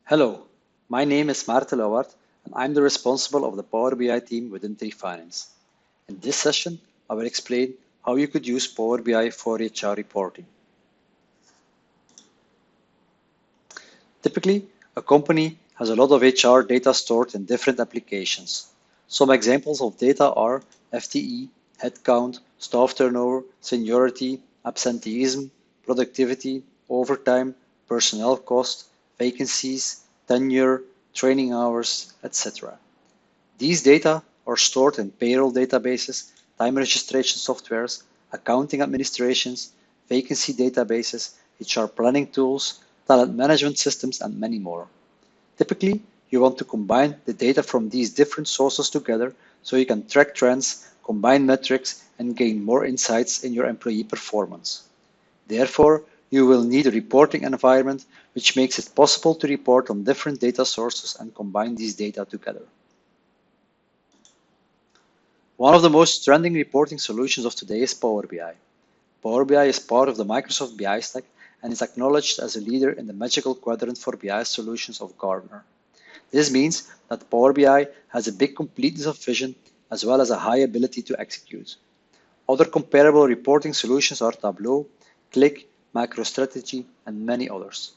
Hello, my name is Maarten Lauwaard and I'm the responsible of the Power BI team within Tree Finance. In this session, I will explain how you could use Power BI for HR reporting. Typically, a company has a lot of HR data stored in different applications. Some examples of data are FTE, headcount, staff turnover, seniority, absenteeism, productivity, overtime, personnel cost, vacancies, tenure, training hours, etc. These data are stored in payroll databases, time registration softwares, accounting administrations, vacancy databases, HR planning tools, talent management systems, and many more. Typically, you want to combine the data from these different sources together so you can track trends, combine metrics, and gain more insights in your employee performance. Therefore, you will need a reporting environment which makes it possible to report on different data sources and combine these data together. One of the most trending reporting solutions of today is Power BI. Power BI is part of the Microsoft BI stack and is acknowledged as a leader in the Magical Quadrant for BI solutions of Gartner. This means that Power BI has a big completeness of vision as well as a high ability to execute. Other comparable reporting solutions are Tableau, Qlik, MicroStrategy, and many others.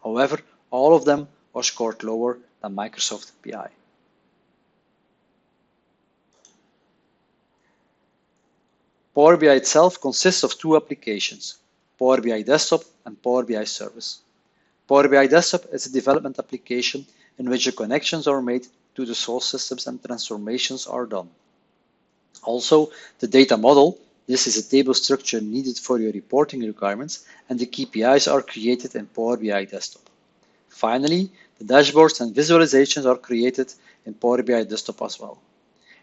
However, all of them are scored lower than Microsoft BI. Power BI itself consists of two applications, Power BI Desktop and Power BI Service. Power BI Desktop is a development application in which the connections are made to the source systems and transformations are done. Also, the data model, this is a table structure needed for your reporting requirements, and the KPIs are created in Power BI Desktop. Finally, the dashboards and visualizations are created in Power BI Desktop as well.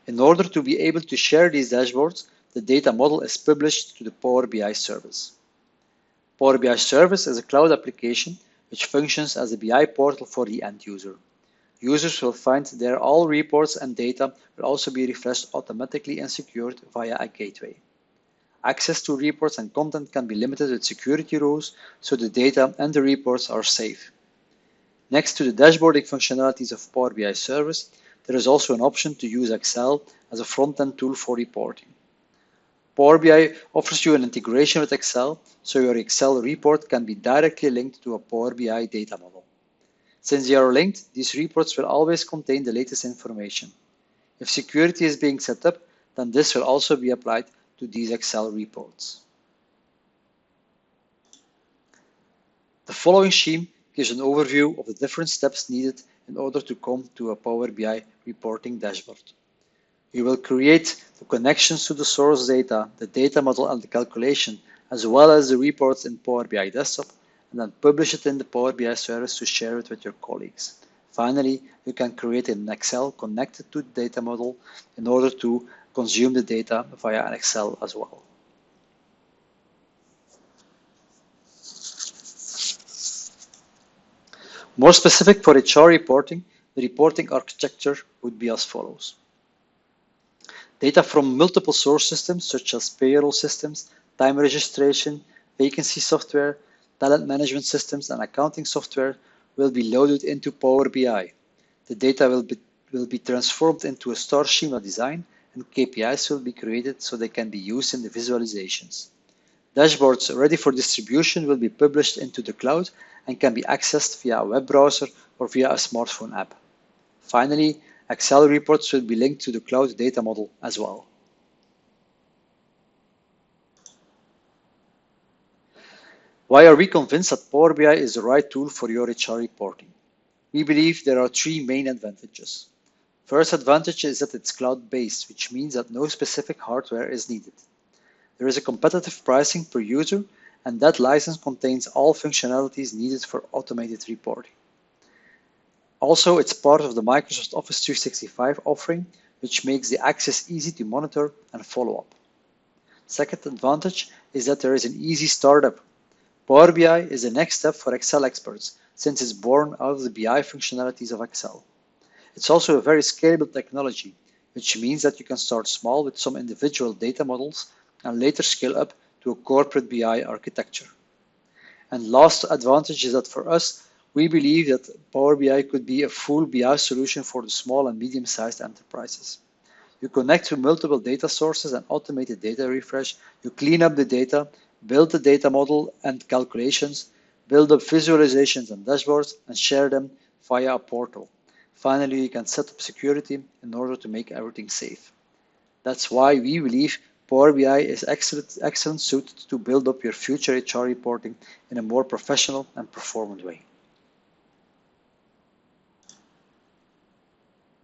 In order to be able to share these dashboards, the data model is published to the Power BI service. Power BI Service is a cloud application which functions as a BI portal for the end user. Users will find there all reports and data will also be refreshed automatically and secured via a gateway. Access to reports and content can be limited with security rules, so the data and the reports are safe. Next to the dashboarding functionalities of Power BI Service, there is also an option to use Excel as a front-end tool for reporting. Power BI offers you an integration with Excel, so your Excel report can be directly linked to a Power BI data model. Since they are linked, these reports will always contain the latest information. If security is being set up, then this will also be applied to these Excel reports. The following scheme gives an overview of the different steps needed in order to come to a Power BI reporting dashboard. You will create the connections to the source data, the data model and the calculation, as well as the reports in Power BI Desktop, and then publish it in the Power BI service to share it with your colleagues. Finally, you can create an Excel connected to the data model in order to consume the data via an Excel as well. More specific for HR reporting, the reporting architecture would be as follows. Data from multiple source systems such as payroll systems, time registration, vacancy software, talent management systems, and accounting software will be loaded into Power BI. The data will be transformed into a star schema design, and KPIs will be created so they can be used in the visualizations. Dashboards ready for distribution will be published into the cloud and can be accessed via a web browser or via a smartphone app. Finally, Excel reports will be linked to the cloud data model as well. Why are we convinced that Power BI is the right tool for your HR reporting? We believe there are three main advantages. First advantage is that it's cloud-based, which means that no specific hardware is needed. There is a competitive pricing per user, and that license contains all functionalities needed for automated reporting. Also, it's part of the Microsoft Office 365 offering, which makes the access easy to monitor and follow up. Second advantage is that there is an easy startup. Power BI is the next step for Excel experts, since it's born out of the BI functionalities of Excel. It's also a very scalable technology, which means that you can start small with some individual data models and later scale up to a corporate BI architecture. And last advantage is that for us, We believe that Power BI could be a full BI solution for the small and medium-sized enterprises. You connect to multiple data sources and automate the data refresh. You clean up the data, build the data model and calculations, build up visualizations and dashboards, and share them via a portal. Finally, you can set up security in order to make everything safe. That's why we believe Power BI is excellent suited to build up your future HR reporting in a more professional and performant way.